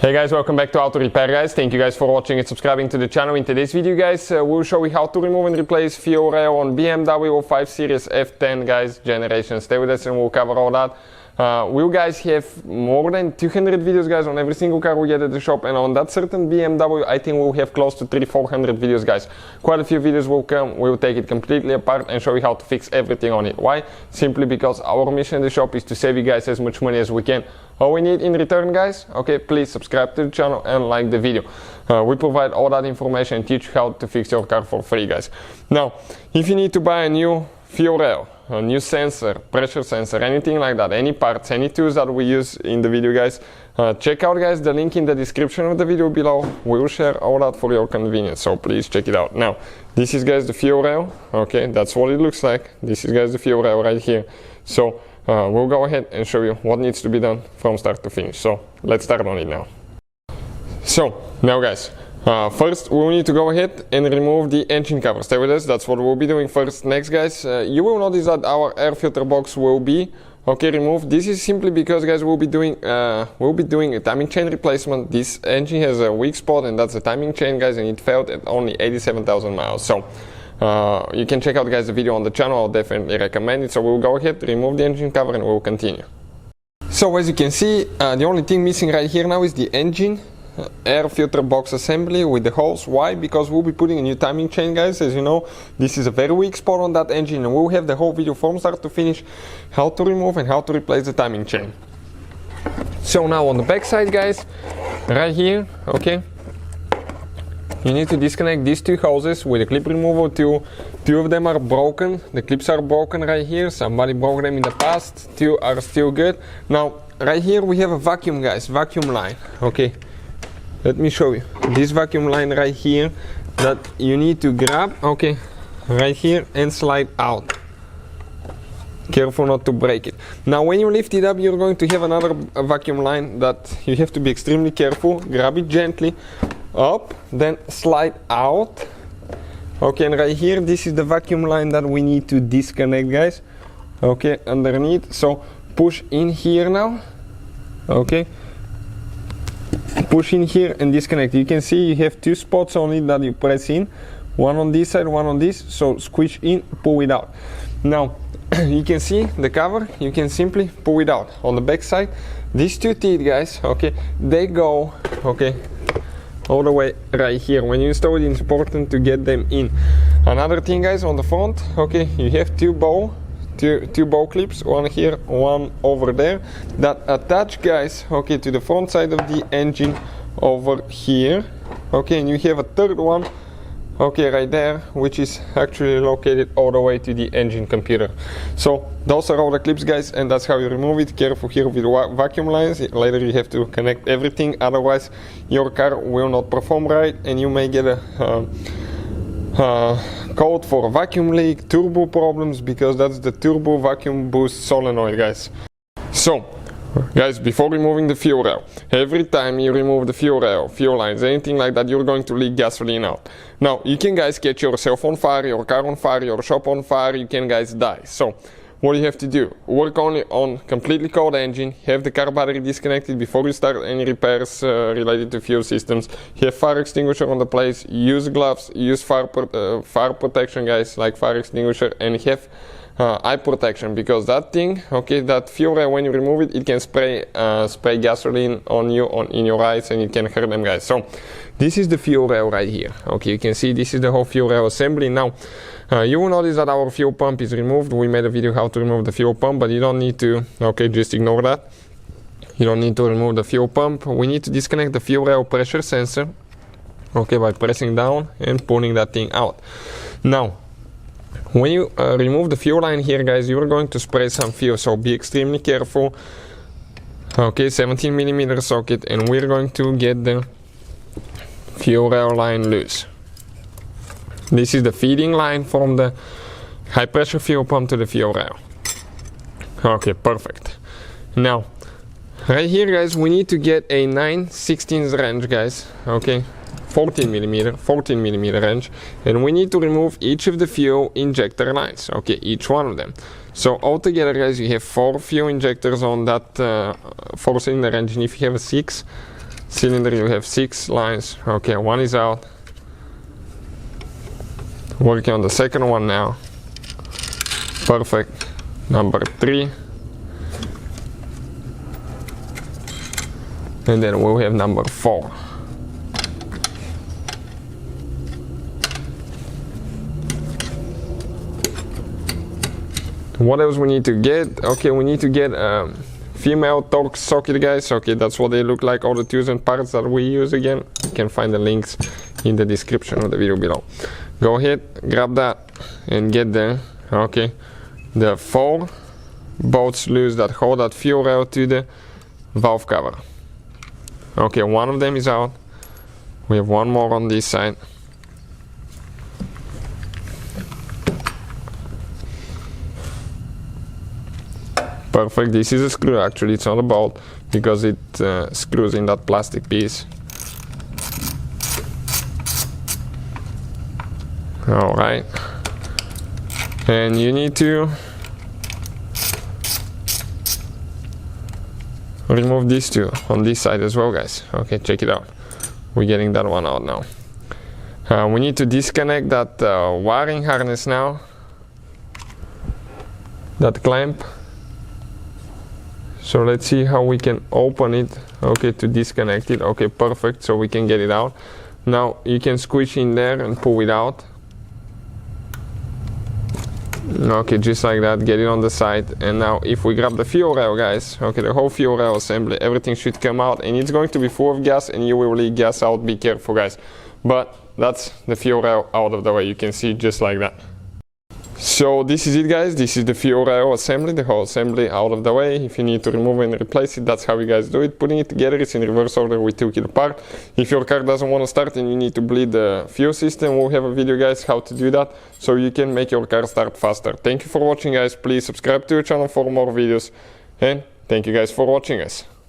Hey guys, welcome back to Auto Repair guys. Thank you guys for watching and subscribing to the channel. In today's video guys, we'll show you how to remove and replace fuel rail on BMW 5 Series F10 guys generation. Stay with us and we'll cover all that. We'll guys have more than 200 videos guys on every single car we get at the shop, and on that certain BMW I think we'll have close to 300-400 videos guys. Quite a few videos will come. We'll take it completely apart and show you how to fix everything on it. Why? Simply because our mission in the shop is to save you guys as much money as we can. All we need in return guys, okay, please subscribe to the channel and like the video. We provide all that information and teach you how to fix your car for free guys. Now, if you need to buy a new fuel rail, a new sensor, pressure sensor, anything like that, any parts, any tools that we use in the video guys, check out guys the link in the description of the video below. We will share all that for your convenience, so please check it out. Now, this is guys the fuel rail, okay, that's what it looks like. This is guys the fuel rail right here. So we'll go ahead and show you what needs to be done from start to finish. So let's start on it now. So now guys, first we'll need to go ahead and remove the engine cover. Stay with us, that's what we'll be doing first. Next guys, you will notice that our air filter box will be removed. This is simply because guys we'll be doing a timing chain replacement. This engine has a weak spot and that's a timing chain guys, and it failed at only 87,000 miles. So you can check out guys the video on the channel. I'll definitely recommend it. So we'll go ahead, remove the engine cover, and we'll continue. So as you can see, the only thing missing right here now is the engine air filter box assembly with the holes. Why? Because we'll be putting a new timing chain guys. As you know, this is a very weak spot on that engine, and we'll have the whole video from start to finish how to remove and how to replace the timing chain. So now on the back side guys, right here, okay, you need to disconnect these two hoses with a clip remover. Two of them are broken. The clips are broken right here. Somebody broke them in the past. Two are still good. Now right here we have a vacuum guys, vacuum line. Okay, let me show you this vacuum line right here that you need to grab, okay, right here, and slide out. Careful not to break it. Now when you lift it up, you're going to have another vacuum line that you have to be extremely careful. Grab it gently up, then slide out. Okay, and right here this is the vacuum line that we need to disconnect guys, okay, underneath. So push in here now, okay, push in here and disconnect. You can see you have two spots on it that you press in, one on this side, one on this. So squish in, pull it out. Now you can see the cover, you can simply pull it out. On the back side, these two teeth guys, okay, they go, okay, all the way right here. When you install it, it's important to get them in. Another thing guys, on the front, okay, you have two bow clips, one here, one over there, that attach guys, okay, to the front side of the engine over here, okay, and you have a third one, okay, right there, which is actually located all the way to the engine computer. So those are all the clips guys, and that's how you remove it. Careful here with vacuum lines. Later you have to connect everything, otherwise your car will not perform right and you may get a code for a vacuum leak, turbo problems, because that's the turbo vacuum boost solenoid guys. So guys, before removing the fuel rail, every time you remove the fuel rail, fuel lines, anything like that, you're going to leak gasoline out. Now you can guys catch yourself on fire, your car on fire, your shop on fire, you can guys die. So what you have to do, work only on completely cold engine, have the car battery disconnected before you start any repairs related to fuel systems, have fire extinguisher on the place, use gloves, use fire protection guys, like fire extinguisher, and have eye protection, because that thing, okay, that fuel rail, when you remove it, it can spray gasoline on you, in your eyes, and it can hurt them guys. So this is the fuel rail right here. Okay, you can see this is the whole fuel rail assembly. Now you will notice that our fuel pump is removed. We made a video how to remove the fuel pump, but you don't need to, okay, just ignore that. You don't need to remove the fuel pump. We need to disconnect the fuel rail pressure sensor, okay, by pressing down and pulling that thing out. Now when you remove the fuel line here guys, you're going to spray some fuel, so be extremely careful. Okay, 17mm socket, and we're going to get the fuel rail line loose. This is the feeding line from the high pressure fuel pump to the fuel rail. Okay, perfect. Now right here guys, we need to get a 9/16 wrench guys, okay, 14mm wrench, and we need to remove each of the fuel injector lines, okay, each one of them. So altogether guys, you have 4 fuel injectors on that 4-cylinder engine. If you have a 6, cylinder you have 6 lines. Okay, one is out. Working on the second one now. Perfect. Number 3. And then we'll have number 4. What else we need to get? Okay, we need to get female torque socket, guys. Okay, that's what they look like, all the tools and parts that we use. Again, you can find the links in the description of the video below. Go ahead, grab that and get there. Okay, the 4 bolt screws that hold that fuel rail to the valve cover. Okay, one of them is out. We have one more on this side. Perfect. This is a screw, actually it's not a bolt because it screws in that plastic piece. Alright, and you need to remove these two on this side as well, guys. Okay, check it out. We're getting that one out now. We need to disconnect that wiring harness now, that clamp. So let's see how we can open it. Okay, to disconnect it. Okay, perfect, so we can get it out. Now you can squish in there and pull it out. Okay, just like that, get it on the side. And now if we grab the fuel rail, guys, okay, the whole fuel rail assembly, everything should come out, and it's going to be full of gas and you will leak gas out. Be careful, guys. But that's the fuel rail out of the way. You can see just like that. So this is it, guys. This is the fuel rail assembly, the whole assembly out of the way. If you need to remove and replace it, that's how you guys do it. Putting it together, it's in reverse order. We took it apart. If your car doesn't want to start and you need to bleed the fuel system, we'll have a video, guys, how to do that, so you can make your car start faster. Thank you for watching, guys. Please subscribe to the channel for more videos, and thank you guys for watching, guys.